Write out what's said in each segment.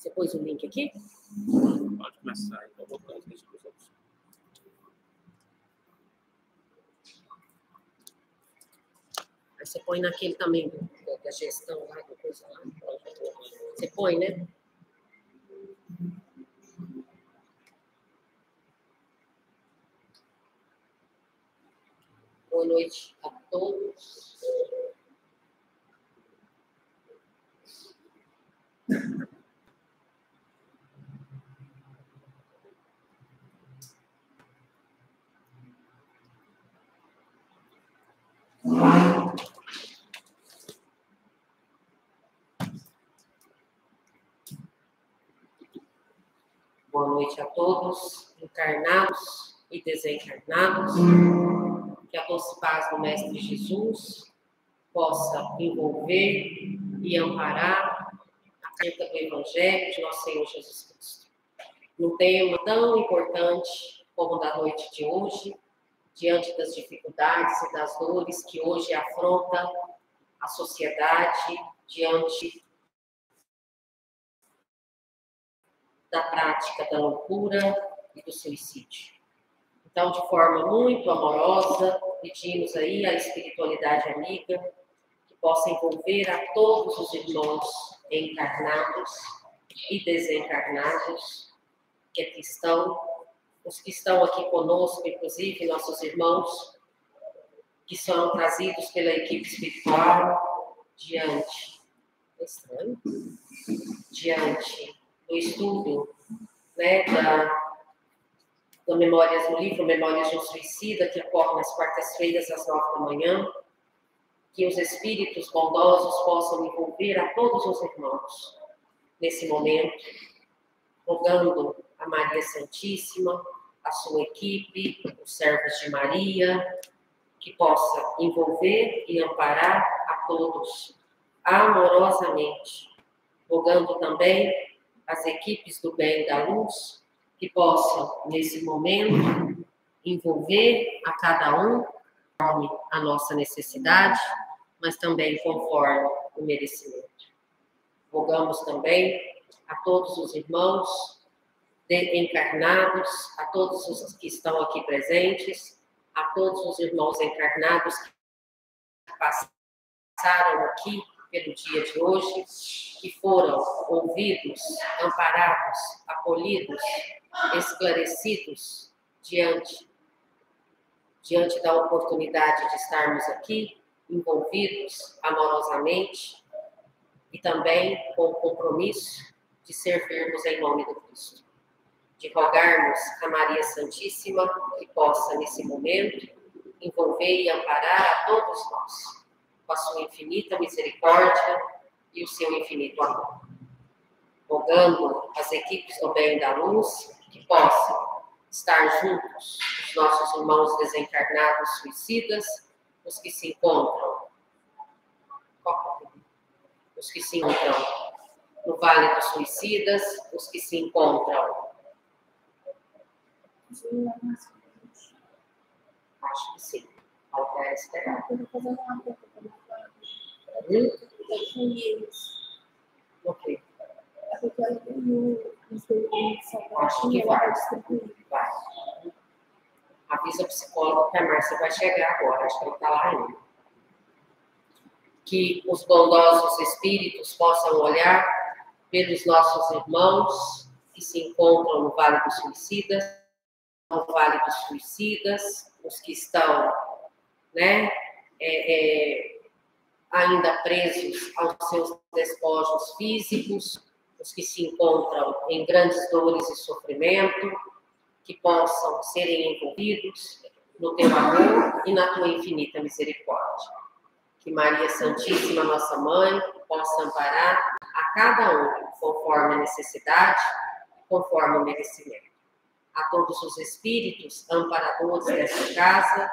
Você pôs o link aqui? Pode começar, então vou colocar os outros. Aí você põe naquele também da gestão lá, da coisa lá. Você põe, né? Boa noite a todos. Boa noite a todos, encarnados e desencarnados. Que a doce paz do Mestre Jesus possa envolver e amparar a carta do Evangelho de nosso Senhor Jesus Cristo. Num tema tão importante como o da noite de hoje, diante das dificuldades e das dores que hoje afronta a sociedade, diante da prática da loucura e do suicídio. Então, de forma muito amorosa, pedimos aí à espiritualidade amiga que possa envolver a todos os irmãos encarnados e desencarnados que aqui estão, os que estão aqui conosco, inclusive nossos irmãos que são trazidos pela equipe espiritual diante do estudo, né, da Memórias do livro Memórias de um Suicida, que ocorre nas quartas-feiras às 9 da manhã, que os espíritos bondosos possam envolver a todos os irmãos nesse momento, rogando a Maria Santíssima, a sua equipe, os servos de Maria, que possa envolver e amparar a todos amorosamente, rogando também as equipes do bem e da luz, que possam, nesse momento, envolver a cada um conforme a nossa necessidade, mas também conforme o merecimento. Rogamos também a todos os irmãos encarnados, a todos os que estão aqui presentes, a todos os irmãos encarnados que passaram aqui pelo dia de hoje, que foram ouvidos, amparados, acolhidos, esclarecidos diante da oportunidade de estarmos aqui, envolvidos amorosamente e também com o compromisso de servirmos em nome do Cristo. De rogarmos a Maria Santíssima que possa, nesse momento, envolver e amparar a todos nós, com a sua infinita misericórdia e o seu infinito amor. Rogando as equipes do bem e da luz que possam estar juntos, os nossos irmãos desencarnados suicidas, os que se encontram no Vale dos Suicidas, os que se encontram. Acho que sim. Até esperar. Ok. Acho que vai. Avisa o psicólogo que a Márcia vai chegar agora. Acho que ela está lá ainda. Que os bondosos espíritos possam olhar pelos nossos irmãos que se encontram no Vale dos Suicidas, os que estão, né, ainda presos aos seus despojos físicos, os que se encontram em grandes dores e sofrimento, que possam serem envolvidos no teu amor e na tua infinita misericórdia. Que Maria Santíssima, nossa Mãe, possa amparar a cada um conforme a necessidade, conforme o merecimento. A todos os espíritos amparadores dessa casa,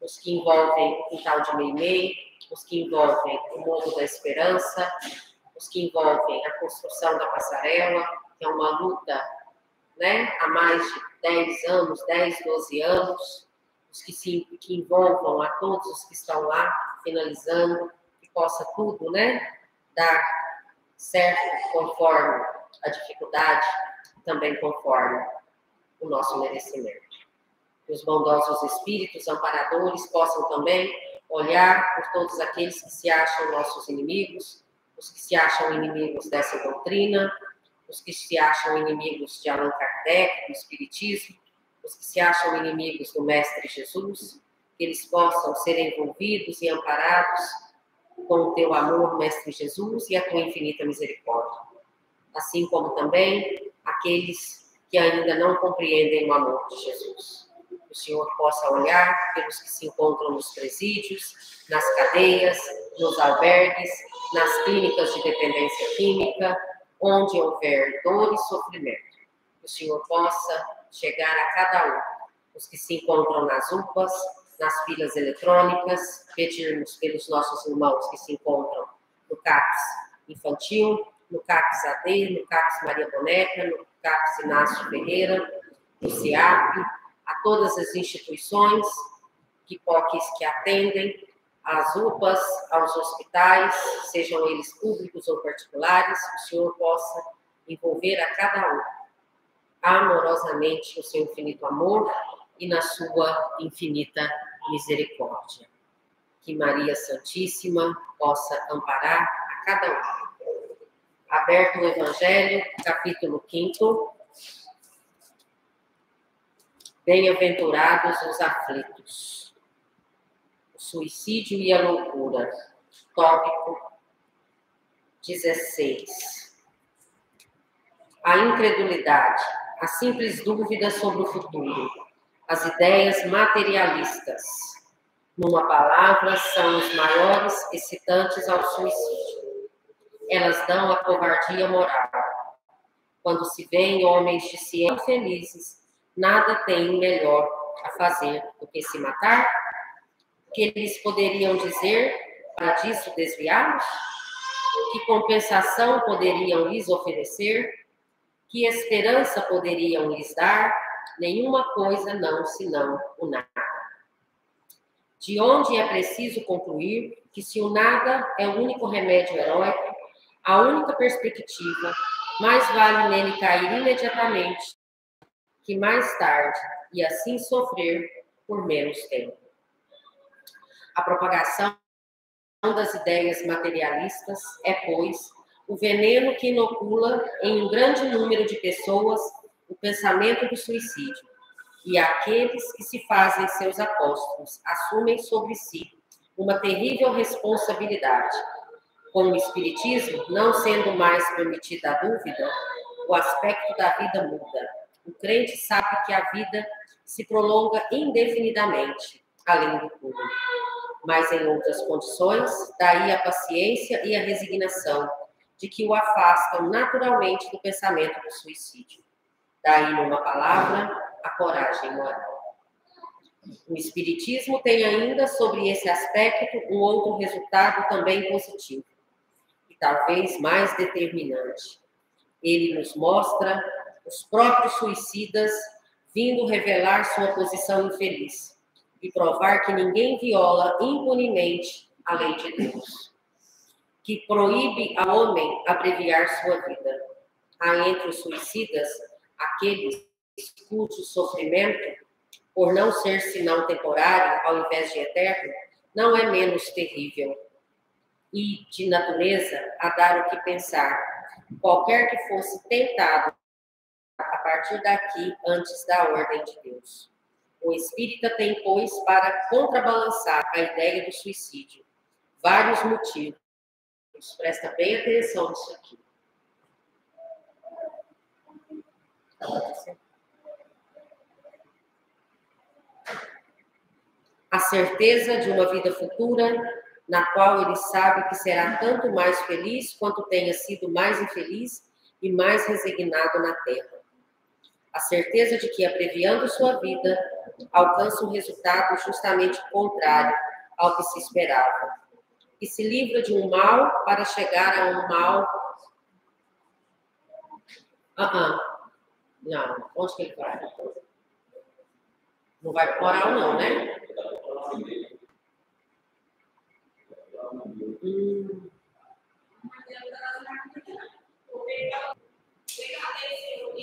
os que envolvem o Quintal de Meimei, os que envolvem o Morro da Esperança, os que envolvem a construção da passarela, que é uma luta, né, há mais de 10 anos, 10, 12 anos, os que envolvam a todos os que estão lá, finalizando, que possa tudo, né, dar certo conforme a dificuldade, também conforme o nosso merecimento. Que os bondosos espíritos amparadores possam também olhar por todos aqueles que se acham nossos inimigos, os que se acham inimigos dessa doutrina, os que se acham inimigos de Allan Kardec, do Espiritismo, os que se acham inimigos do Mestre Jesus, que eles possam ser envolvidos e amparados com o teu amor, Mestre Jesus, e a tua infinita misericórdia. Assim como também aqueles que ainda não compreendem o amor de Jesus. Que o Senhor possa olhar pelos que se encontram nos presídios, nas cadeias, nos albergues, nas clínicas de dependência química, onde houver dor e sofrimento. Que o Senhor possa chegar a cada um, os que se encontram nas UPAs, nas filas eletrônicas, pedirmos pelos nossos irmãos que se encontram no CAPS infantil, no CAPS AD, no CAPS Maria Boneca, no CAPS Inácio Ferreira, no CIAP, a todas as instituições que atendem, às UPAs, aos hospitais, sejam eles públicos ou particulares, que o Senhor possa envolver a cada um amorosamente no seu infinito amor e na sua infinita misericórdia. Que Maria Santíssima possa amparar a cada um. Aberto o Evangelho, capítulo 5. Bem-aventurados os aflitos. O suicídio e a loucura. Tópico 16. A incredulidade, a simples dúvida sobre o futuro, as ideias materialistas, numa palavra, são os maiores excitantes ao suicídio. Elas dão a covardia moral. Quando se veem homens de ciência felizes, nada têm melhor a fazer do que se matar? O que eles poderiam dizer para disso desviá-los? Que compensação poderiam lhes oferecer? Que esperança poderiam lhes dar? Nenhuma coisa não, senão o nada. De onde é preciso concluir que se o nada é o único remédio heróico, a única perspectiva, mais vale nele cair imediatamente que mais tarde, e assim sofrer por menos tempo. A propagação das ideias materialistas é, pois, o veneno que inocula em um grande número de pessoas o pensamento do suicídio, e aqueles que se fazem seus apóstolos assumem sobre si uma terrível responsabilidade. Com o Espiritismo, não sendo mais permitida a dúvida, o aspecto da vida muda. O crente sabe que a vida se prolonga indefinidamente, além do túmulo. Mas em outras condições, daí a paciência e a resignação de que o afastam naturalmente do pensamento do suicídio. Daí, numa palavra, a coragem moral. O Espiritismo tem ainda, sobre esse aspecto, um outro resultado também positivo, e talvez mais determinante. Ele nos mostra os próprios suicidas vindo revelar sua posição infeliz e provar que ninguém viola impunemente a lei de Deus, que proíbe ao homem abreviar sua vida. Há entre os suicidas aqueles cujo sofrimento, por não ser senão temporário ao invés de eterno, não é menos terrível e de natureza a dar o que pensar, qualquer que fosse tentado a partir daqui antes da ordem de Deus. O espírita tem, pois, para contrabalançar a ideia do suicídio, vários motivos. Presta bem atenção nisso aqui. A certeza de uma vida futura, na qual ele sabe que será tanto mais feliz quanto tenha sido mais infeliz e mais resignado na terra. A certeza de que, abreviando sua vida, alcança um resultado justamente contrário ao que se esperava, e se livra de um mal para chegar a um mal. Não, onde que ele vai? Não vai pro moral, não, né?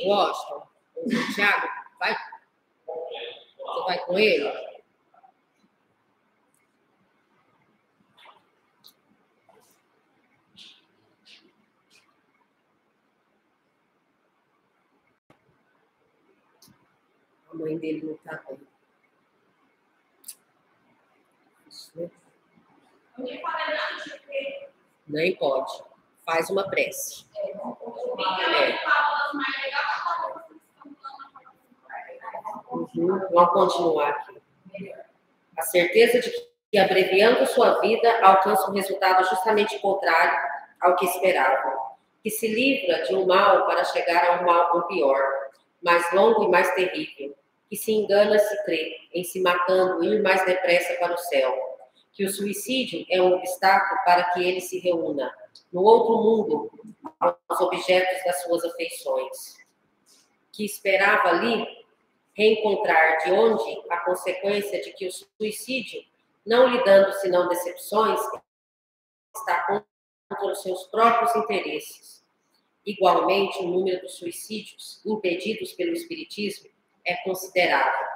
Washington? O Thiago? Vai? Você vai com ele? A mãe dele não está bem. Nem pode. Faz uma prece. Vamos continuar aqui. A certeza de que, abreviando sua vida, alcança um resultado justamente contrário ao que esperava. Que se livra de um mal para chegar a um mal pior, mais longo e mais terrível. Que se engana se crê em se matando ir mais depressa para o céu. Que o suicídio é um obstáculo para que ele se reúna no outro mundo aos objetos das suas afeições. Que esperava ali reencontrar de onde a consequência de que o suicídio, não lhe dando senão decepções, está contra os seus próprios interesses. Igualmente, o número dos suicídios impedidos pelo Espiritismo é considerável.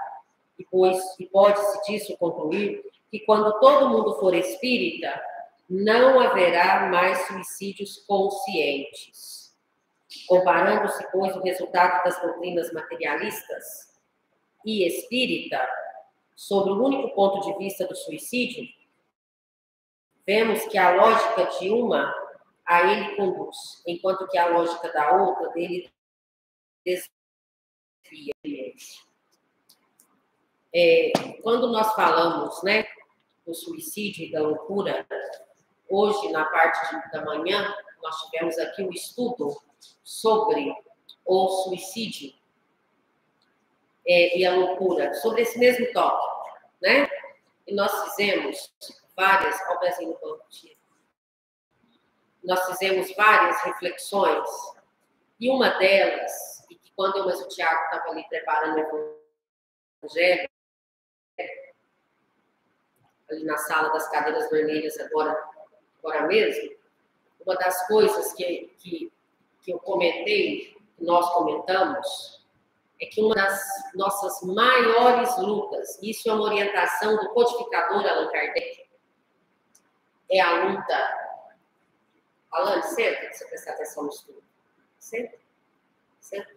E pode-se disso concluir que quando todo mundo for espírita, não haverá mais suicídios conscientes. Comparando-se, pois, o resultado das doutrinas materialistas e espírita sobre o único ponto de vista do suicídio, vemos que a lógica de uma a ele conduz, enquanto que a lógica da outra dele desvia. Quando nós falamos, né, do suicídio e da loucura, hoje, na parte da manhã, nós tivemos aqui um estudo sobre o suicídio e a loucura, sobre esse mesmo tópico, né? E nós fizemos várias, nós fizemos várias reflexões, e uma delas, e que quando o Tiago estava ali preparando o evangelho, ali na sala das cadeiras vermelhas agora mesmo, uma das coisas que eu comentei, que nós comentamos, é que uma das nossas maiores lutas, isso é uma orientação do codificador Allan Kardec, é a luta. Allan, senta, pra você prestar atenção no estudo. Senta. Senta.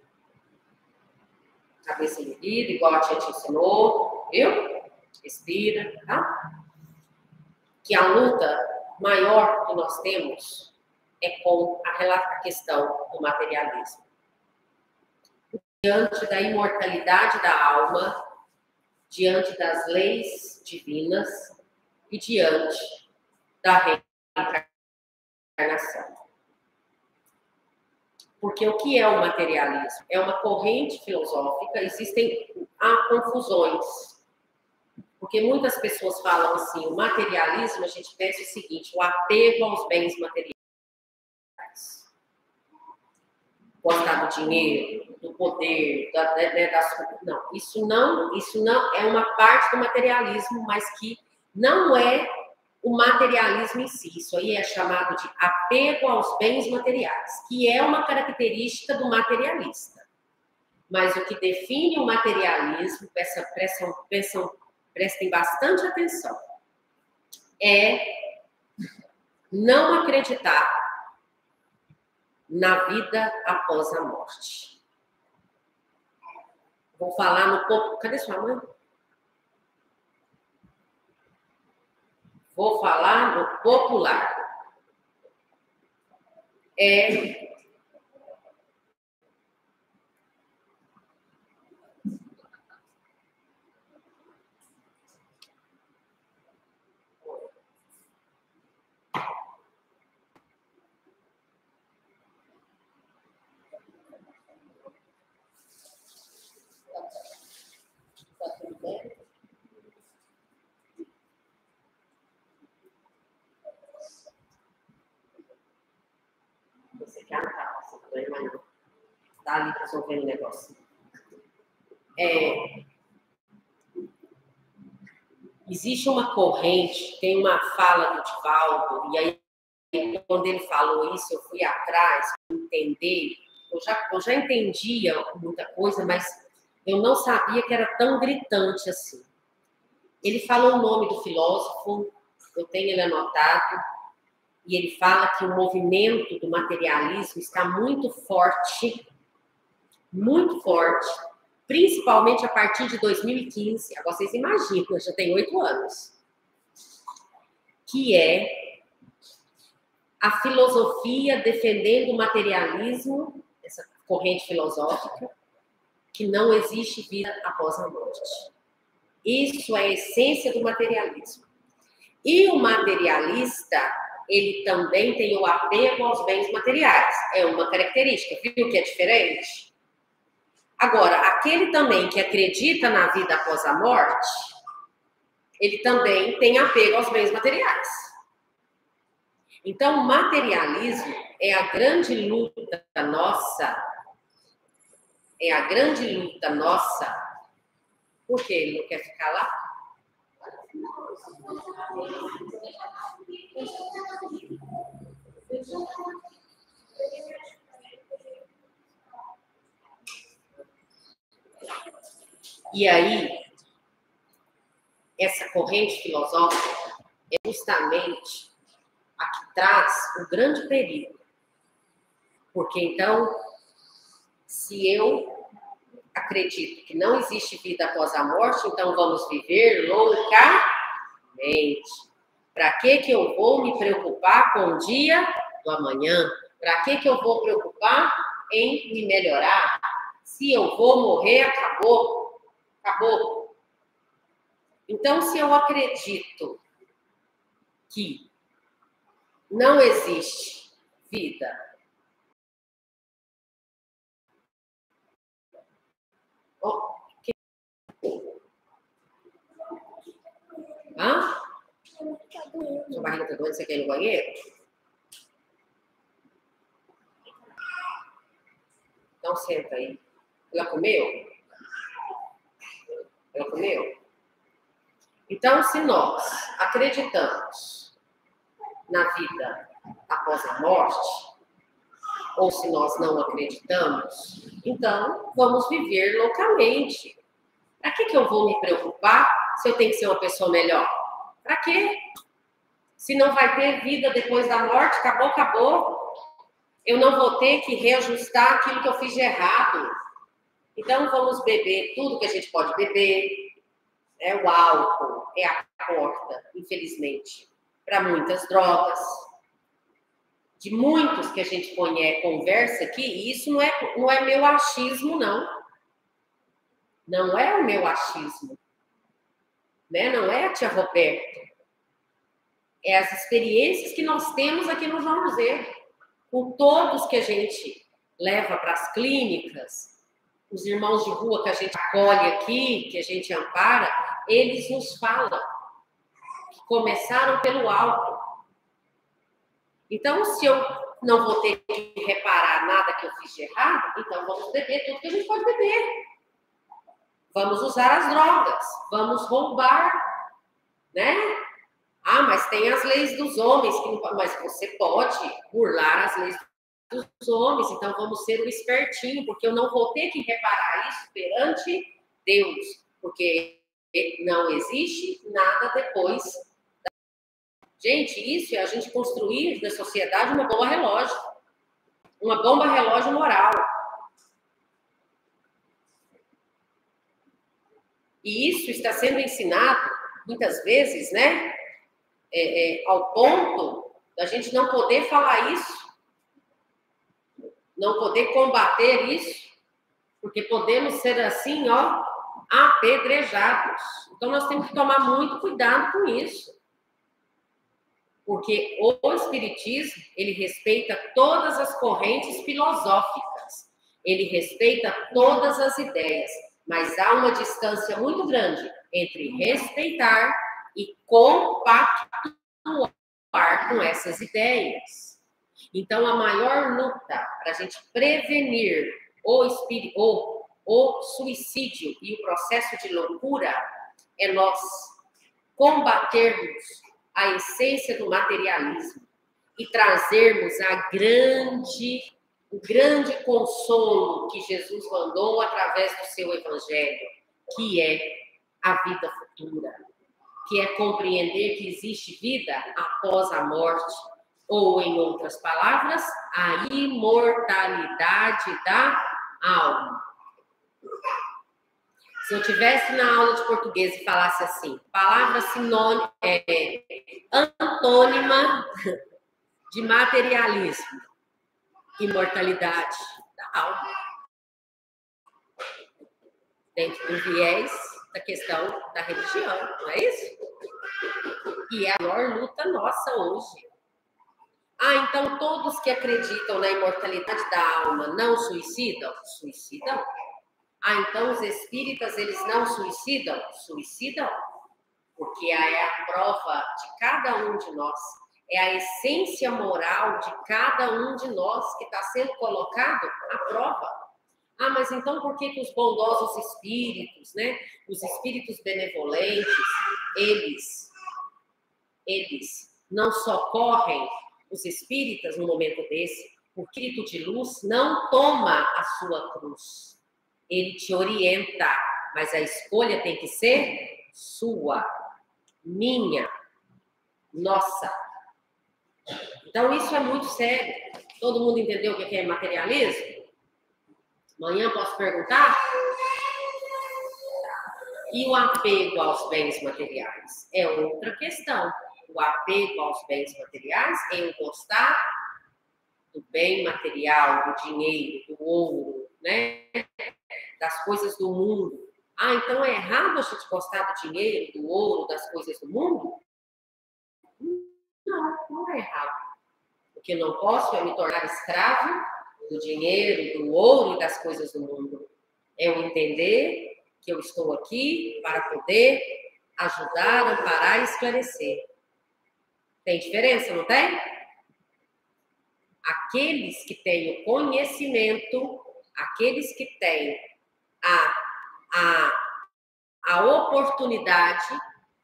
Cabeça erguida, igual a tia te ensinou, viu? Respira, tá? Que a luta maior que nós temos é com a questão do materialismo. Diante da imortalidade da alma, diante das leis divinas e diante da reencarnação. Porque o que é o materialismo? É uma corrente filosófica, há confusões. Porque muitas pessoas falam assim, o materialismo, a gente pensa o seguinte, o apego aos bens materiais. Gostar do dinheiro, do poder, não, isso não é uma parte do materialismo, mas que não é o materialismo em si. Isso aí é chamado de apego aos bens materiais, que é uma característica do materialista. Mas o que define o materialismo, prestem bastante atenção, é não acreditar na vida após a morte. Vou falar no popular. Cadê sua mãe? Vou falar no popular. Tá tudo bem? Você quer anotar, você não vai mais não. Tá ali resolvendo o negócio. Existe uma corrente, tem uma fala do Divaldo, e aí, quando ele falou isso, eu fui atrás para entender eu já entendia muita coisa, mas eu não sabia que era tão gritante assim. Ele falou o nome do filósofo, eu tenho ele anotado, e ele fala que o movimento do materialismo está muito forte, principalmente a partir de 2015. Agora vocês imaginam, eu já tenho 8 anos. Que é a filosofia defendendo o materialismo, essa corrente filosófica, que não existe vida após a morte. Isso é a essência do materialismo. E o materialista, ele também tem o apego aos bens materiais. É uma característica, viu que é diferente? Agora, aquele também que acredita na vida após a morte, ele também tem apego aos bens materiais. Então, o materialismo é a grande luta nossa. Por que ele não quer ficar lá? E aí, essa corrente filosófica é justamente a que traz o grande perigo. Porque, então, se eu acredito que não existe vida após a morte, então vamos viver loucamente. Para que eu vou me preocupar com o dia do amanhã? Para que eu vou preocupar em me melhorar? Se eu vou morrer, acabou. Acabou. Então, se eu acredito que não existe vida Hã? Sua barriga tá doendo? Você quer ir no banheiro? Então senta aí. Ela comeu? Ela comeu? Então, se nós acreditamos na vida após a morte, ou se nós não acreditamos, então vamos viver loucamente. Para que eu vou me preocupar se eu tenho que ser uma pessoa melhor? Para quê? Se não vai ter vida depois da morte, acabou, acabou. Eu não vou ter que reajustar aquilo que eu fiz de errado. Então, vamos beber tudo que a gente pode beber. O álcool é a porta, infelizmente, para muitas drogas. De muitos que a gente conversa aqui, e isso não é meu achismo, não. Não é o meu achismo. Né? Não é a tia Roberta. É as experiências que nós temos aqui no João José. Com todos que a gente leva para as clínicas, os irmãos de rua que a gente acolhe aqui, que a gente ampara, eles nos falam que começaram pelo álcool. Então, se eu não vou ter que reparar nada que eu fiz de errado, então vamos beber tudo que a gente pode beber. Vamos usar as drogas, vamos roubar, né? Ah, mas tem as leis dos homens, mas você pode burlar as leis dos homens, então vamos ser o espertinho, porque eu não vou ter que reparar isso perante Deus, porque não existe nada depois. Gente, isso é a gente construir na sociedade uma bomba relógio moral. E isso está sendo ensinado, muitas vezes, né? Ao ponto da gente não poder falar isso, não poder combater isso, porque podemos ser assim, ó, apedrejados. Então, nós temos que tomar muito cuidado com isso. Porque o Espiritismo, ele respeita todas as correntes filosóficas, ele respeita todas as ideias, mas há uma distância muito grande entre respeitar e compactuar com essas ideias. Então, a maior luta para a gente prevenir o suicídio e o processo de loucura é nós combatermos a essência do materialismo e trazermos o grande consolo que Jesus mandou através do seu evangelho, que é a vida futura, que é compreender que existe vida após a morte, ou, em outras palavras, a imortalidade da alma. Se eu tivesse na aula de português e falasse assim, palavra sinônima, antônima de materialismo, imortalidade da alma. Dentro do viés da questão da religião, não é isso? E é a maior luta nossa hoje. Então todos que acreditam na imortalidade da alma não suicidam? Suicidam. Então os espíritas, eles não suicidam? Suicidam. Porque é a prova de cada um de nós. É a essência moral de cada um de nós que está sendo colocado à prova. Mas então por que os bondosos espíritos, né? Os espíritos benevolentes, eles não socorrem os espíritas no momento desse? O espírito de luz não toma a sua cruz. Ele te orienta, mas a escolha tem que ser sua, minha, nossa. Então isso é muito sério. Todo mundo entendeu o que é materialismo? Amanhã posso perguntar? E o apego aos bens materiais? É outra questão. O apego aos bens materiais é eu gostar do bem material, do dinheiro, do ouro, né? Das coisas do mundo. Então é errado a gente gostar do dinheiro, do ouro, das coisas do mundo? Não, não é errado. O que eu não posso é me tornar escravo do dinheiro, do ouro e das coisas do mundo. É eu entender que eu estou aqui para poder ajudar, amparar e esclarecer. Tem diferença, não tem? Aqueles que têm o conhecimento, aqueles que têm a oportunidade,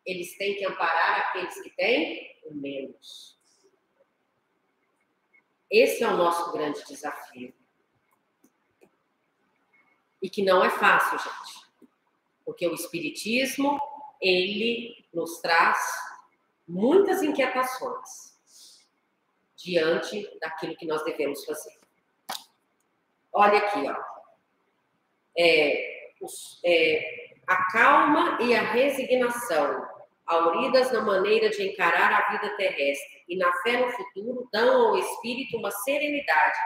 eles têm que amparar aqueles que têm o menos. Esse é o nosso grande desafio. E que não é fácil, gente. Porque o Espiritismo, ele nos traz muitas inquietações diante daquilo que nós devemos fazer. Olha aqui, ó. A calma e a resignação, auridas na maneira de encarar a vida terrestre e na fé no futuro, dão ao espírito uma serenidade,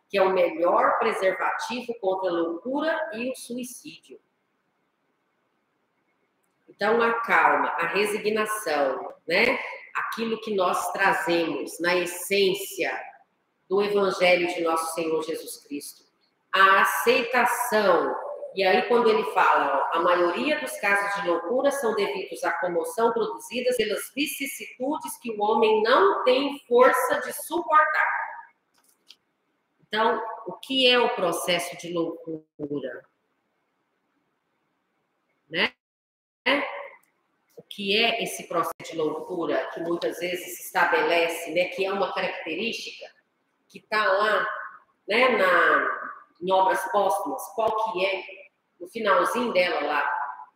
que é o melhor preservativo contra a loucura e o suicídio. Então, a calma, a resignação, né? Aquilo que nós trazemos na essência do Evangelho de nosso Senhor Jesus Cristo. A aceitação. E aí, quando ele fala, a maioria dos casos de loucura são devidos à comoção produzidas pelas vicissitudes que o homem não tem força de suportar. Então, o que é o processo de loucura? Né? O que é esse processo de loucura que muitas vezes se estabelece, né? Que é uma característica que está lá, né? Em obras póstumas, qual que é, no finalzinho dela lá,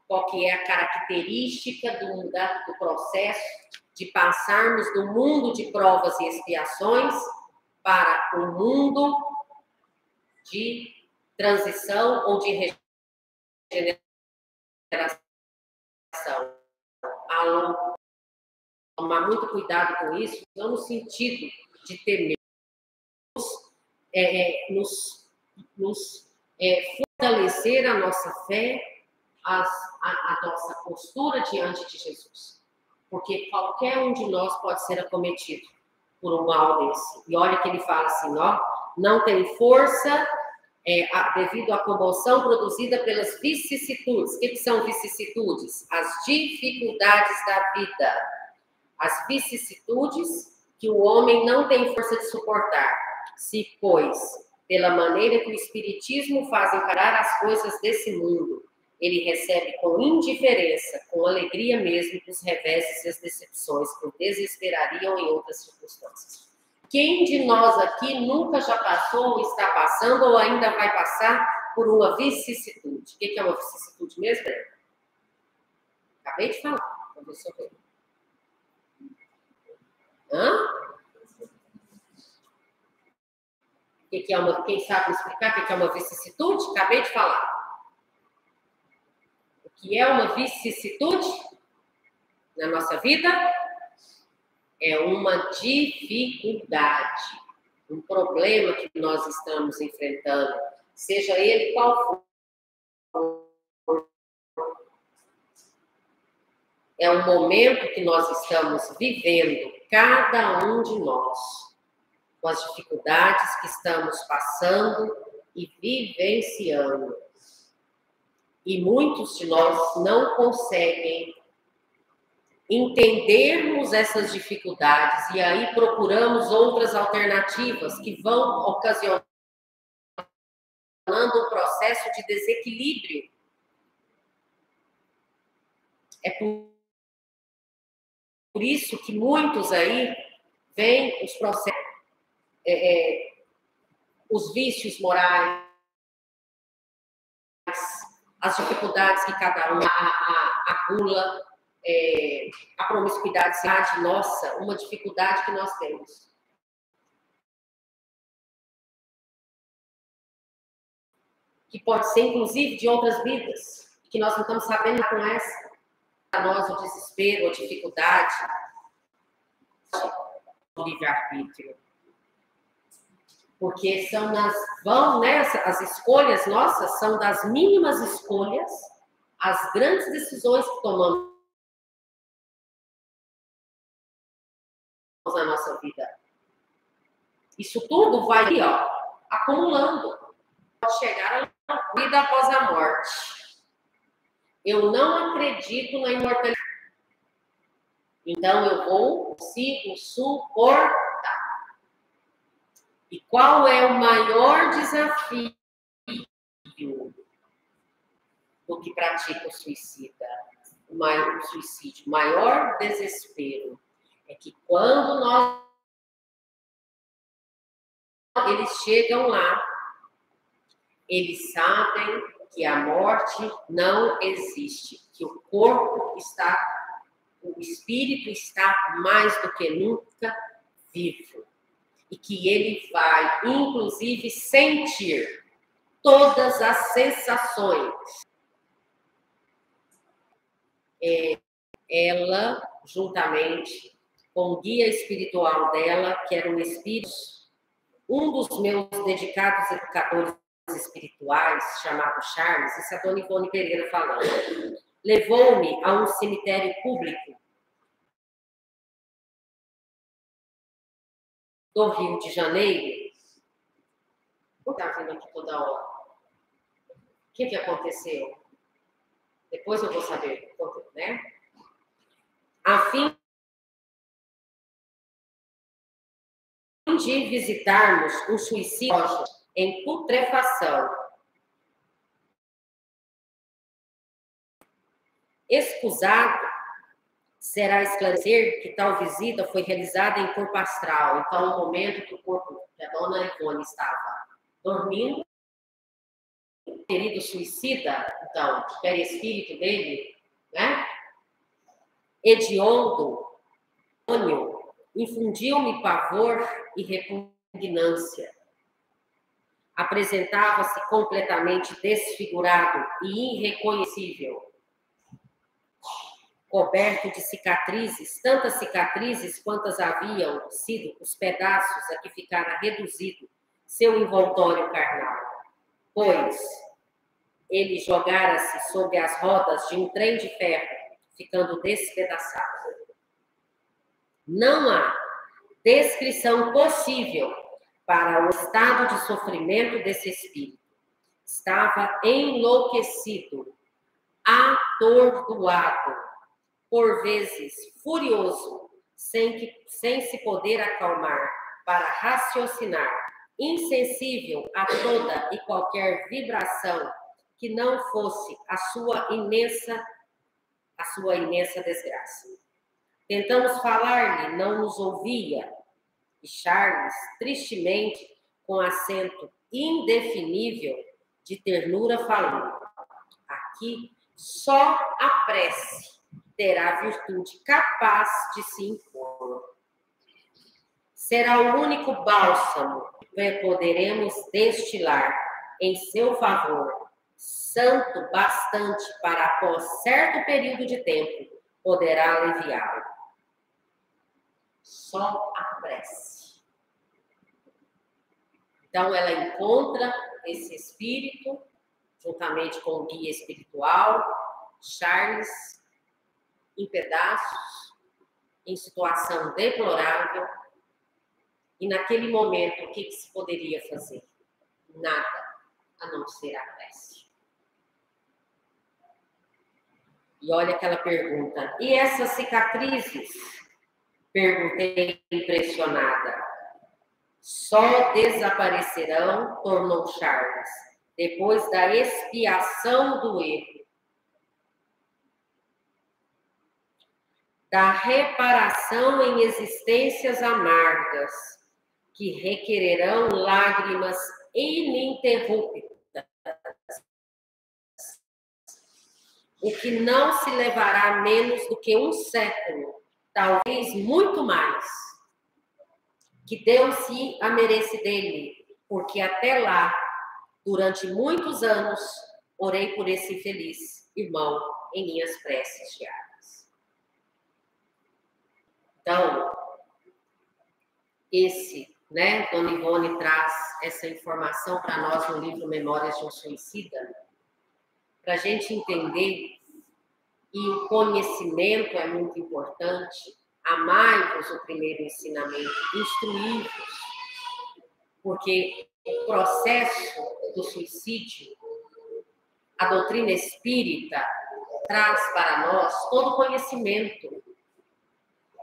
qual que é a característica do processo de passarmos do mundo de provas e expiações para o mundo de transição ou de regeneração. Tomar muito cuidado com isso, não no sentido de ter fortalecer a nossa fé, a nossa postura diante de Jesus. Porque qualquer um de nós pode ser acometido por um mal desse. E olha que ele fala assim, ó, não tem força devido à comoção produzida pelas vicissitudes. O que são vicissitudes? As dificuldades da vida. As vicissitudes que o homem não tem força de suportar. Se, pois, pela maneira que o Espiritismo faz encarar as coisas desse mundo, ele recebe com indiferença, com alegria mesmo, os reveses e as decepções que o desesperariam em outras circunstâncias. quem de nós aqui nunca já passou, está passando ou ainda vai passar por uma vicissitude? O que é uma vicissitude mesmo? Acabei de falar. Professor. Hã? Que é uma, quem sabe me explicar o que é uma vicissitude? Acabei de falar. O que é uma vicissitude na nossa vida? É uma dificuldade, um problema que nós estamos enfrentando, seja ele qual for. É um momento que nós estamos vivendo, cada um de nós, com as dificuldades que estamos passando e vivenciando. E muitos de nós não conseguem entendermos essas dificuldades e aí procuramos outras alternativas que vão ocasionando um processo de desequilíbrio. É por isso que muitos aí veem os processos, os vícios morais, as dificuldades que cada um, a gula, a promiscuidade, nossa, uma dificuldade que nós temos. Que pode ser, inclusive, de outras vidas, que nós não estamos sabendo com essa. Para nós, o desespero, a dificuldade, o livre-arbítrio. Porque as escolhas nossas são das mínimas escolhas, as grandes decisões que tomamos na nossa vida. Isso tudo vai acumulando. Pode chegar à vida após a morte. Eu não acredito na imortalidade. Então eu consigo suportar. E qual é o maior desafio do que pratica o suicida? O suicídio, o maior desespero é que quando eles chegam lá, eles sabem que a morte não existe, que o espírito está mais do que nunca vivo. E que ele vai, inclusive, sentir todas as sensações. Ela, juntamente com o guia espiritual dela, que era um espírito, um dos meus dedicados educadores espirituais, chamado Charles, isso é a Dona Ivone Pereira falando, levou-me a um cemitério público do Rio de Janeiro. Não está vindo aqui toda hora. O que aconteceu? Depois eu vou saber, né? A fim de visitarmos um suicídio em putrefação. Escusado será esclarecer que tal visita foi realizada em corpo astral. Então, no momento que que a Dona Ivone estava dormindo, o querido suicida, então, o perispírito dele, né? Hediondo, infundiu-me pavor e repugnância. Apresentava-se completamente desfigurado e irreconhecível, coberto de cicatrizes, tantas cicatrizes quantas haviam sido os pedaços a que ficara reduzido seu envoltório carnal, pois ele jogara-se sob as rodas de um trem de ferro, ficando despedaçado. Não há descrição possível para o estado de sofrimento desse espírito. Estava enlouquecido, atordoado, por vezes furioso, sem se poder acalmar para raciocinar, insensível a toda e qualquer vibração que não fosse a sua imensa desgraça. Tentamos falar-lhe, não nos ouvia. E Charles, tristemente, com acento indefinível de ternura, falou: aqui só a prece terá virtude capaz de se impor. Será o único bálsamo que poderemos destilar em seu favor, santo bastante para, após certo período de tempo, poderá aliviá-lo. Só a prece. Então, ela encontra esse espírito, juntamente com o guia espiritual, Charles, em pedaços, em situação deplorável. E naquele momento, o que se poderia fazer? Nada, a não ser a prece. E olha aquela pergunta: e essas cicatrizes? Perguntei impressionada. Só desaparecerão, tornou Charles, depois da expiação do erro, da reparação em existências amargas, que requererão lágrimas ininterruptas, o que não se levará menos do que um século, talvez muito mais. Que Deus se a merece dele, porque até lá, durante muitos anos, orei por esse infeliz irmão em minhas preces diárias. Então, Dona Ivone traz essa informação para nós no livro Memórias de um Suicida, para a gente entender, e o conhecimento é muito importante. Amai-vos, o primeiro ensinamento, instruí-vos, porque o processo do suicídio, a doutrina espírita traz para nós todo o conhecimento,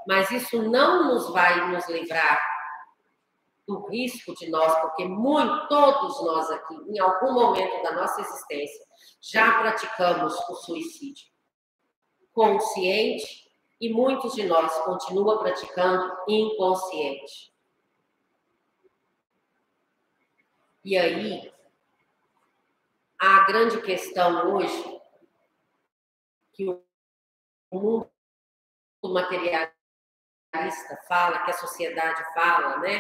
mas isso não nos vai nos livrar do risco de nós, porque todos nós aqui, em algum momento da nossa existência, já praticamos o suicídio consciente, e muitos de nós continuam praticando inconsciente. E aí, a grande questão hoje, que o mundo materialista fala, que a sociedade fala, né?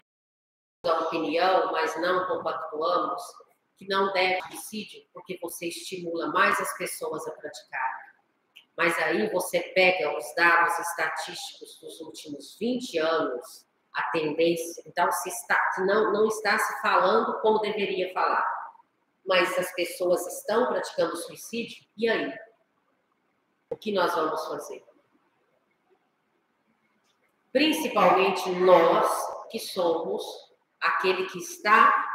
A opinião, mas não compactuamos, que não deve suicídio, porque você estimula mais as pessoas a praticarem. Mas aí você pega os dados estatísticos dos últimos 20 anos, a tendência, então não está se falando como deveria falar, mas as pessoas estão praticando suicídio, e aí? O que nós vamos fazer? Principalmente nós, que somos aquele que está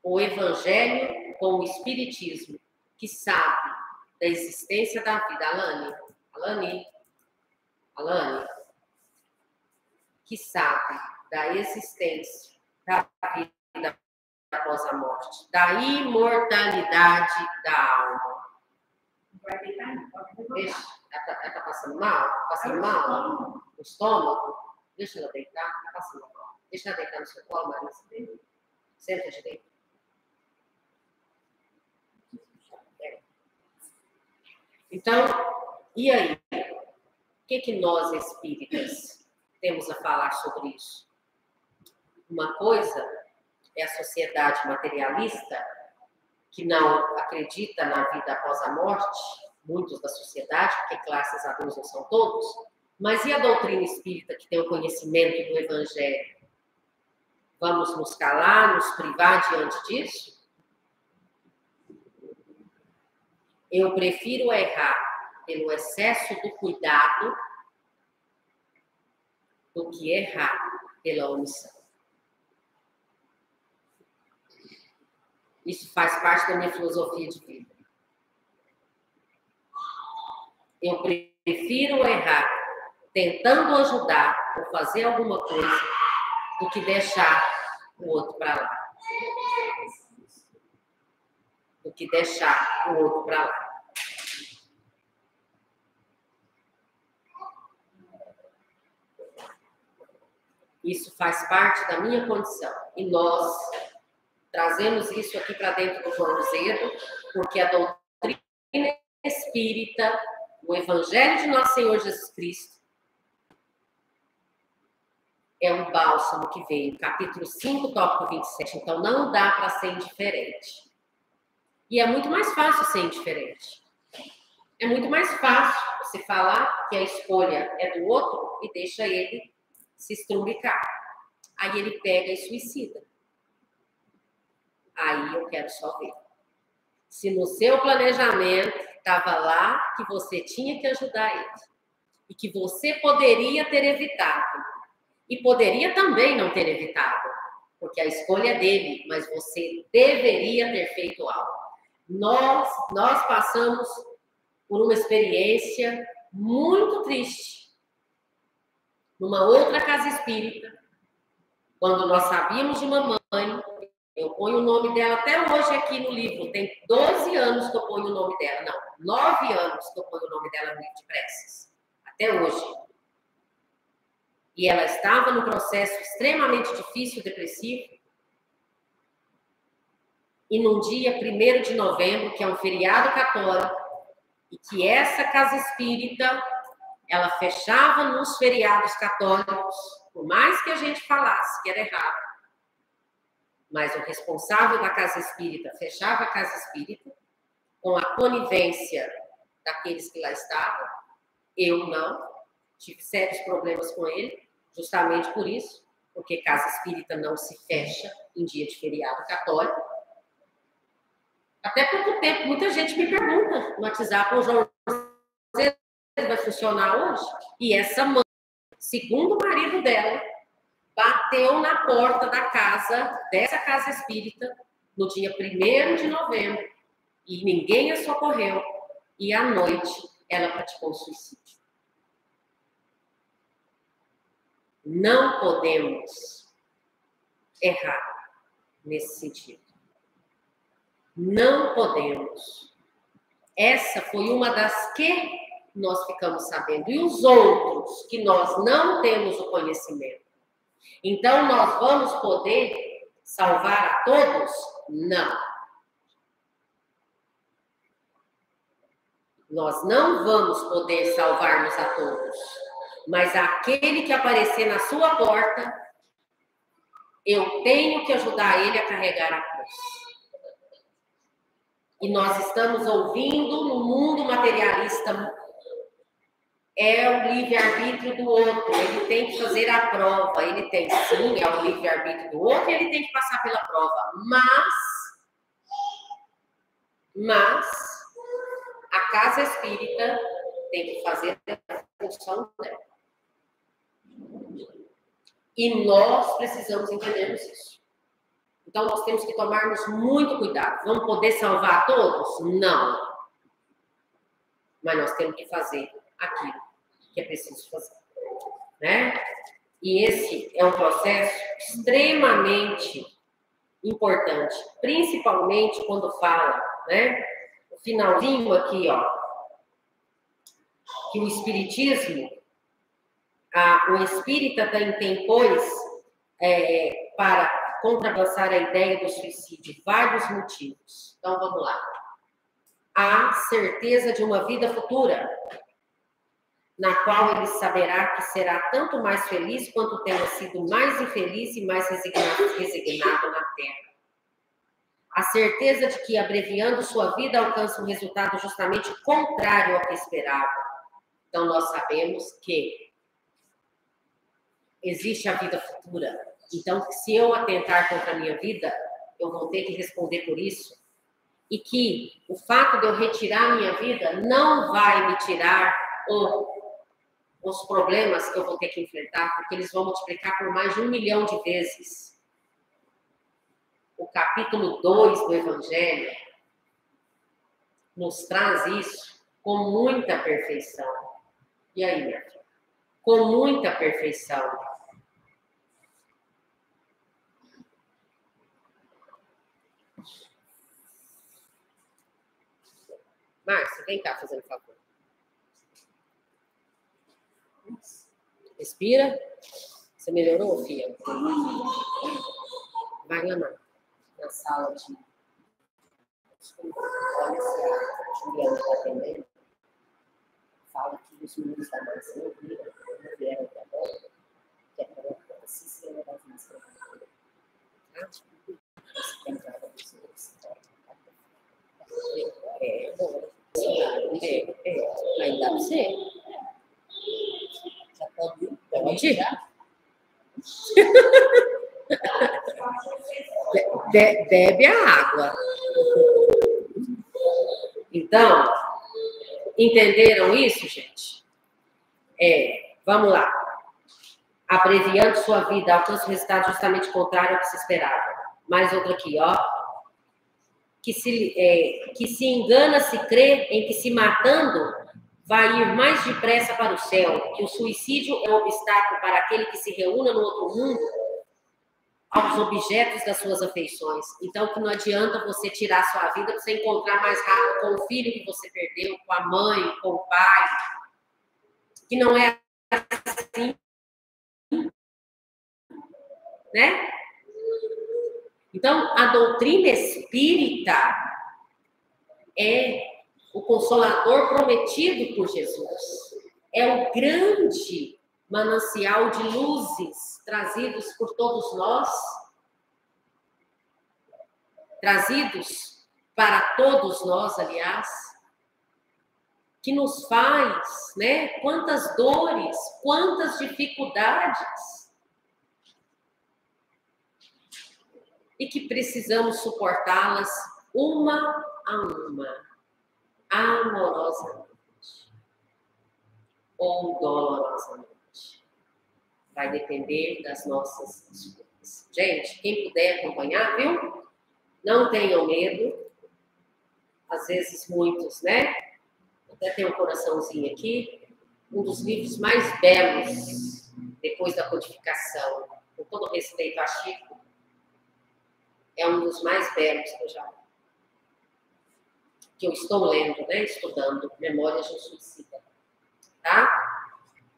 o Evangelho com o Espiritismo, que sabe da existência da vida. Alane, que sabe da existência da vida após a morte, da imortalidade da alma. Deixa, ela está passando mal? Passando mal? No estômago? Deixa ela deitar, está passando mal. Deixa ela deitar no seu colo, Marisa. Senta direito. Então, e aí? O que nós, espíritas, temos a falar sobre isso? Uma coisa é a sociedade materialista, que não acredita na vida após a morte, muitos da sociedade, porque graças a Deus não são todos, mas e a doutrina espírita, que tem o conhecimento do Evangelho? Vamos nos calar, nos privar diante disso? Eu prefiro errar pelo excesso do cuidado do que errar pela omissão. Isso faz parte da minha filosofia de vida. Eu prefiro errar tentando ajudar ou fazer alguma coisa do que deixar o outro para lá. Isso faz parte da minha condição. E nós trazemos isso aqui para dentro do João Azevedo, porque a doutrina espírita, o Evangelho de Nosso Senhor Jesus Cristo, é um bálsamo que veio, capítulo 5, tópico 27. Então, não dá para ser indiferente. E é muito mais fácil ser indiferente. É muito mais fácil você falar que a escolha é do outro e deixa ele se estrumbicar. Aí ele pega e suicida. Aí eu quero só ver. Se no seu planejamento estava lá que você tinha que ajudar ele e que você poderia ter evitado e poderia também não ter evitado, porque a escolha é dele, mas você deveria ter feito algo. Nós passamos por uma experiência muito triste numa outra casa espírita, quando nós sabíamos de uma mãe. Eu ponho o nome dela até hoje aqui no livro. Tem 12 anos que eu ponho o nome dela. Não, 9 anos que eu ponho o nome dela no livro de preces. Até hoje. E ela estava num processo extremamente difícil, depressivo. E num dia 1º de novembro, que é um feriado católico, e que essa casa espírita, ela fechava nos feriados católicos, por mais que a gente falasse que era errado. Mas o responsável da casa espírita fechava a casa espírita com a conivência daqueles que lá estavam. Eu não. Tive sérios problemas com ele, justamente por isso, porque casa espírita não se fecha em dia de feriado católico. Até pouco tempo, muita gente me pergunta no WhatsApp, o João vai funcionar hoje? E essa mãe, segundo o marido dela, bateu na porta da casa, dessa casa espírita, no dia 1º de novembro, e ninguém a socorreu, e à noite ela praticou suicídio. Não podemos errar nesse sentido. Não podemos. Essa foi uma das que nós ficamos sabendo, e os outros que nós não temos o conhecimento. Então, nós vamos poder salvar a todos? Não. Nós não vamos poder salvar-nos a todos. Mas aquele que aparecer na sua porta, eu tenho que ajudar ele a carregar a cruz. E nós estamos ouvindo no mundo materialista, é o livre-arbítrio do outro, ele tem que fazer a prova, ele tem sim, é o livre-arbítrio do outro, e ele tem que passar pela prova, mas a casa espírita tem que fazer a função dela. E nós precisamos entendermos isso. Então, nós temos que tomarmos muito cuidado. Vamos poder salvar todos? Não. Mas nós temos que fazer aquilo que é preciso fazer. Né? E esse é um processo extremamente importante, principalmente quando fala, né? O finalzinho aqui, ó, que o espiritismo, o espírita tem, pois, para contrabalançar a ideia do suicídio, vários motivos. Então, vamos lá. A certeza de uma vida futura, na qual ele saberá que será tanto mais feliz quanto tenha sido mais infeliz e mais resignado na Terra. A certeza de que, abreviando sua vida, alcança um resultado justamente contrário ao que esperava. Então, nós sabemos que existe a vida futura. Então, se eu atentar contra a minha vida, eu vou ter que responder por isso. E que o fato de eu retirar a minha vida não vai me tirar os problemas que eu vou ter que enfrentar, porque eles vão multiplicar por mais de 1 milhão de vezes. O capítulo 2 do Evangelho nos traz isso com muita perfeição. E aí, minha filha? Com muita perfeição. Márcia, vem cá fazendo favor. Respira. Você melhorou, filha? Vai lá na sala de... Olha se a Juliana está atendendo. Fala que os meninos da massa não vieram até agora. Que é para ela se ser das máscaras. Tá? Você tem nada para aí dá para você. Já pode ir? Bebe a água. Então, entenderam isso, gente? Vamos lá. Abreviando sua vida, alcança o resultado justamente contrário ao que se esperava. Mais outra aqui, ó. Que se engana se crê em que se matando vai ir mais depressa para o céu, que o suicídio é um obstáculo para aquele que se reúna no outro mundo aos objetos das suas afeições. Então, que não adianta você tirar sua vida para você encontrar mais rápido com o filho que você perdeu, com a mãe, com o pai. Que não é assim. Né? Então, a doutrina espírita é o consolador prometido por Jesus. É o grande manancial de luzes trazidos por todos nós, trazidos para todos nós, aliás, que nos faz, né? Quantas dores, quantas dificuldades, e que precisamos suportá-las uma a uma, amorosamente ou dolorosamente. Vai depender das nossas escolhas. Gente, quem puder acompanhar, viu? Não tenham medo. Às vezes muitos, né? Até tem um coraçãozinho aqui. Um dos livros mais belos depois da codificação, com todo respeito a Chico, é um dos mais belos que eu estou lendo, né? Estudando Memórias de um Suicida. Tá?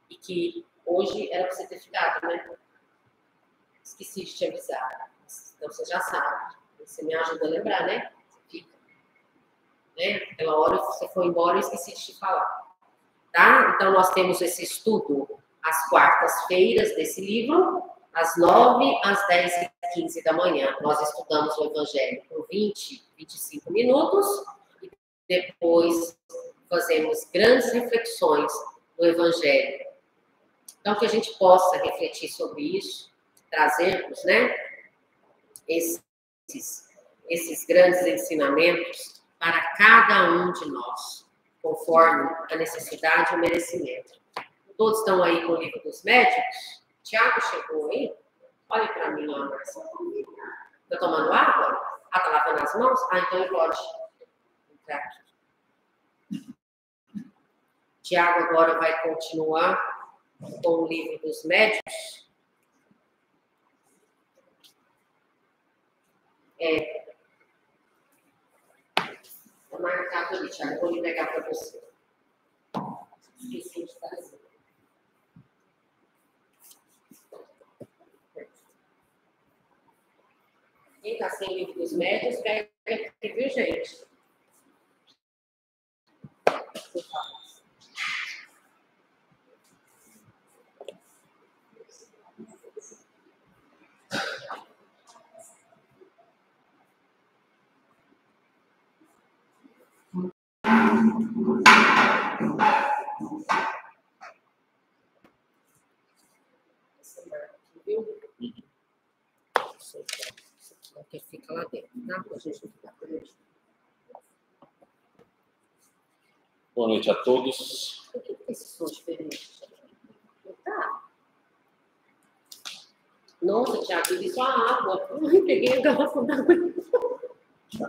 E que hoje era para você ter ficado, né? Esqueci de te avisar. Então você já sabe. Você me ajuda a lembrar, né? Você fica. Né? Aquela hora você foi embora e esqueci de te falar. Tá? Então nós temos esse estudo às quartas-feiras desse livro, às 9, às 10h15 da manhã. Nós estudamos o Evangelho por 20, 25 minutos e depois fazemos grandes reflexões do Evangelho. Então, que a gente possa refletir sobre isso, trazermos, né, esses grandes ensinamentos para cada um de nós, conforme a necessidade e o merecimento. Todos estão aí com o livro dos médicos? Tiago chegou aí? Olha para mim lá, Marcelo. Está tomando água? Ah, está lavando as mãos? Ah, então ele pode entrar aqui. Tiago agora vai continuar com o livro dos médicos. Vou marcar aqui, Tiago. Vou lhe pegar para você. Esqueci de fazer. Quem está sem livro dos médios, pega aqui, viu, gente? Que fica lá dentro, tá? Pra gente não ficar preso. Boa noite a todos. Por que esse som diferente? Tá. Nossa, Tiago, eu vi só a água. Eu peguei a garrafa d'água.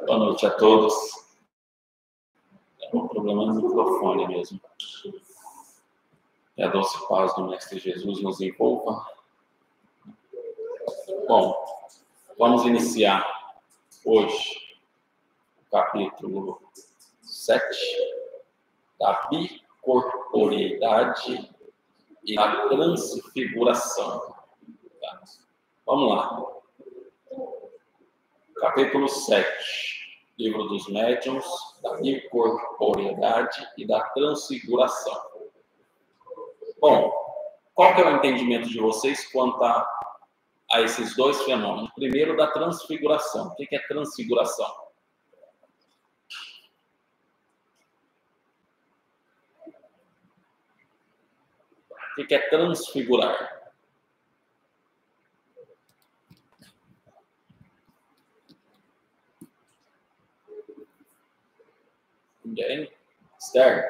Boa noite a todos. É um problema no microfone mesmo. Que a doce paz do Mestre Jesus nos envolva. Bom, vamos iniciar hoje o capítulo 7 da bicorporeidade e da transfiguração. significados. Vamos lá. Capítulo 7. Livro dos Médiuns, da incorporeidade e da transfiguração. Bom, qual que é o entendimento de vocês quanto a esses dois fenômenos? Primeiro, da transfiguração. O que é transfiguração? O que é transfigurar? Ninguém? Esther?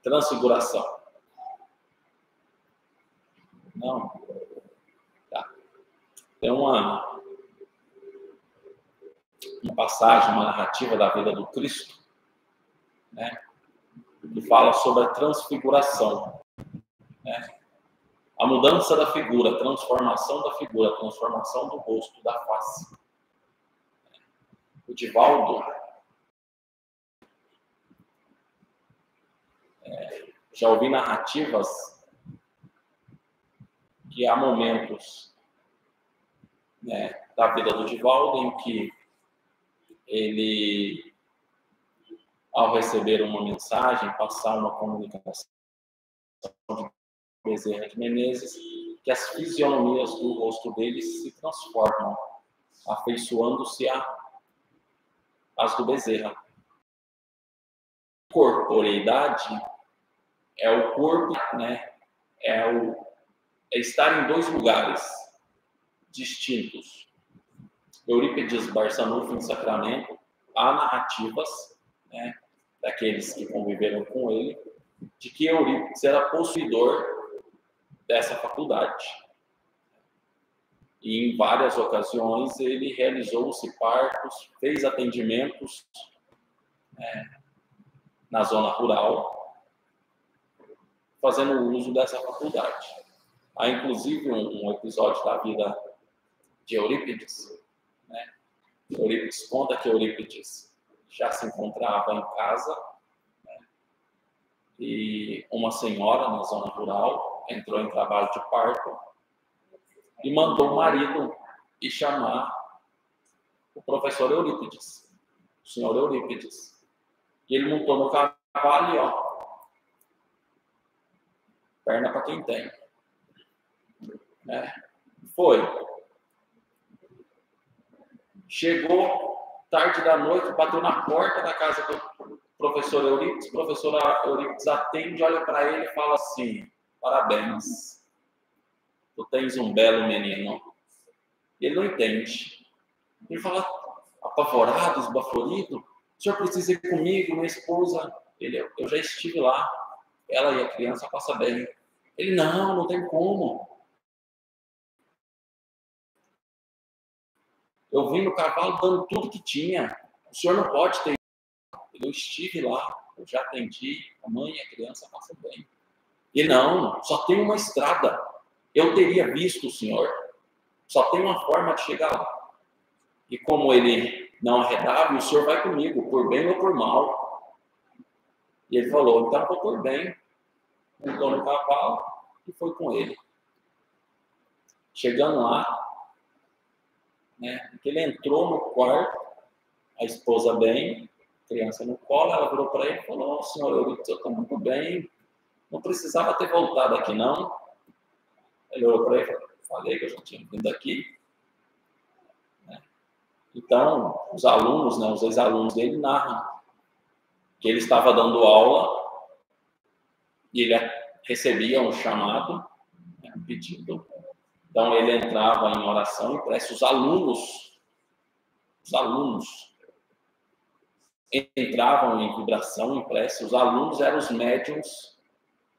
Transfiguração. Não? Tá. Tem uma passagem, uma narrativa da vida do Cristo, né, que fala sobre a transfiguração, né? A mudança da figura, a transformação da figura, a transformação do rosto, da face. O Divaldo já ouvi narrativas que há momentos, né, da vida do Divaldo em que ele, ao receber uma mensagem, passar uma comunicação de Bezerra de Menezes, que as fisionomias do rosto dele se transformam, afeiçoando-se às do Bezerra. Corporeidade é o corpo, né? É estar em dois lugares distintos. Eurípides Barçanufo, em Sacramento, há narrativas, né, daqueles que conviveram com ele, de que Eurípides era possuidor dessa faculdade. E em várias ocasiões ele realizou-se partos, fez atendimentos, na zona rural, fazendo uso dessa faculdade. Há inclusive um episódio da vida de Eurípides, né? Eurípides conta que Eurípides já se encontrava em casa, né, e uma senhora na zona rural entrou em trabalho de parto e mandou o marido ir chamar o professor Eurípides, o senhor Eurípides. E ele montou no cavalo e, ó, perna para quem tem. Né? Foi. Chegou tarde da noite, bateu na porta da casa do professor Eurípides. O professor Eurípides atende, olha para ele e fala assim: parabéns, tu tens um belo menino. E ele não entende. Ele fala, apavorado, esbaforido: o senhor precisa ir comigo, minha esposa. Eu já estive lá, ela e a criança passam bem. Ele, não tem como. Eu vim no cavalo dando tudo que tinha. O senhor não pode ter. Eu estive lá, eu já atendi, a mãe e a criança passam bem. Ele, não, só tem uma estrada. Eu teria visto o senhor. Só tem uma forma de chegar lá. E como ele não arredava, o senhor vai comigo, por bem ou por mal. E ele falou, então vou por bem. Montou no cavalo e foi com ele. Chegando lá, né, ele entrou no quarto, a esposa bem, a criança no colo, ela virou para ele e falou, senhor, eu estou muito bem, não precisava ter voltado aqui, não. Ele olhou para ele e falou, falei que eu já tinha vindo aqui. Então, os alunos, né, os ex-alunos dele narram que ele estava dando aula e ele recebia um chamado, né, um pedido. Então, ele entrava em oração e prece. Os alunos entravam em vibração, em prece. Os alunos eram os médiuns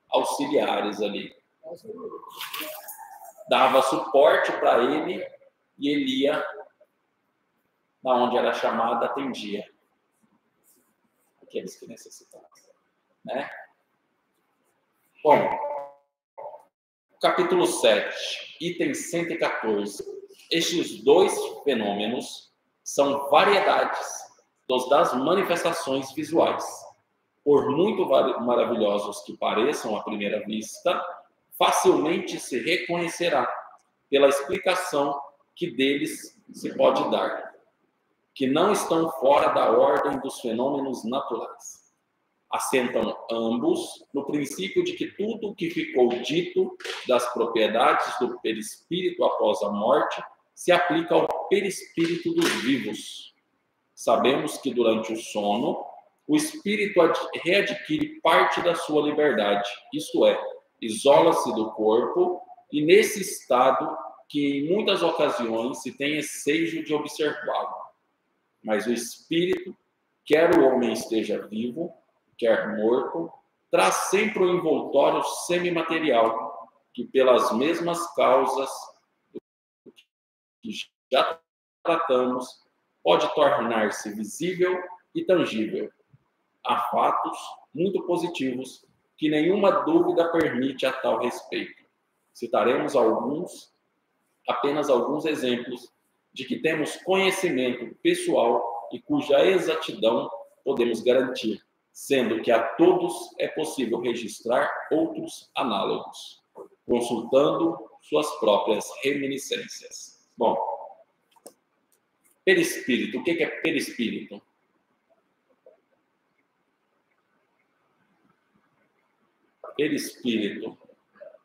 auxiliares ali. Dava suporte para ele e ele ia na onde era chamado, atendia aqueles que necessitavam, né? Bom, capítulo 7, item 114. Estes dois fenômenos são variedades das manifestações visuais. Por muito maravilhosos que pareçam à primeira vista, facilmente se reconhecerá pela explicação que deles se pode dar, que não estão fora da ordem dos fenômenos naturais. Assentam ambos no princípio de que tudo o que ficou dito das propriedades do perispírito após a morte se aplica ao perispírito dos vivos. Sabemos que durante o sono, o espírito readquire parte da sua liberdade, isto é, isola-se do corpo, e nesse estado que em muitas ocasiões se tem ensejo de observá-lo. Mas o espírito, quer o homem esteja vivo, quer morto, traz sempre um envoltório semimaterial, que pelas mesmas causas que já tratamos, pode tornar-se visível e tangível. Há fatos muito positivos que nenhuma dúvida permite a tal respeito. Citaremos apenas alguns exemplos de que temos conhecimento pessoal e cuja exatidão podemos garantir, sendo que a todos é possível registrar outros análogos, consultando suas próprias reminiscências. Bom, perispírito. O que é perispírito? Perispírito.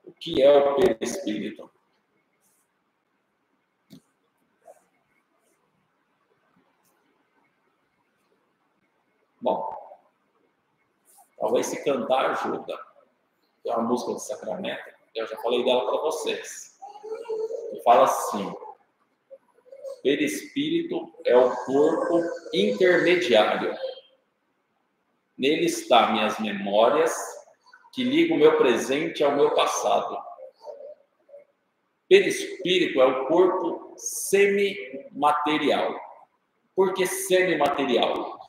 O que é o perispírito? Bom, talvez se cantar ajuda. É uma música de Sacramento, eu já falei dela para vocês. Que fala assim: perispírito é o corpo intermediário. Nele estão minhas memórias, que ligam o meu presente ao meu passado. Perispírito é o corpo semimaterial. Por que semimaterial?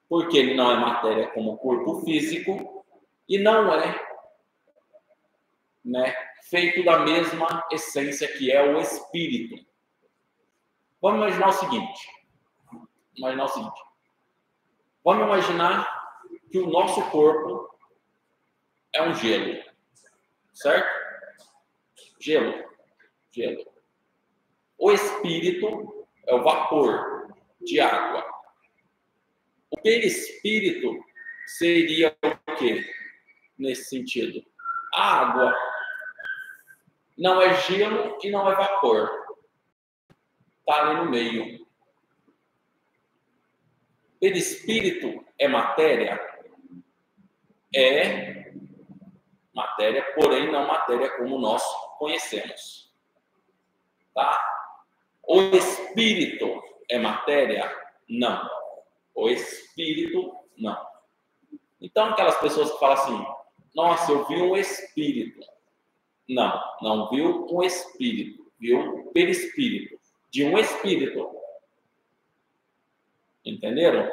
Porque ele não é matéria como o corpo físico e não é, feito da mesma essência que é o espírito. Vamos imaginar o seguinte. Vamos imaginar que o nosso corpo é um gelo, certo? Gelo. O espírito é o vapor de água. O perispírito seria o quê? Nesse sentido, a água não é gelo e não é vapor. Está ali no meio. Perispírito é matéria? É matéria, porém não matéria como nós conhecemos. Tá? O espírito é matéria? Não. O espírito, não. Então, aquelas pessoas que falam assim: nossa, eu vi um espírito. Não viu um espírito. Viu um perispírito. De um espírito. Entenderam?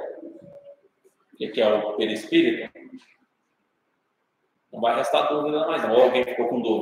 O que é o perispírito? Não vai restar dúvida mais não. Ou alguém ficou com dúvida?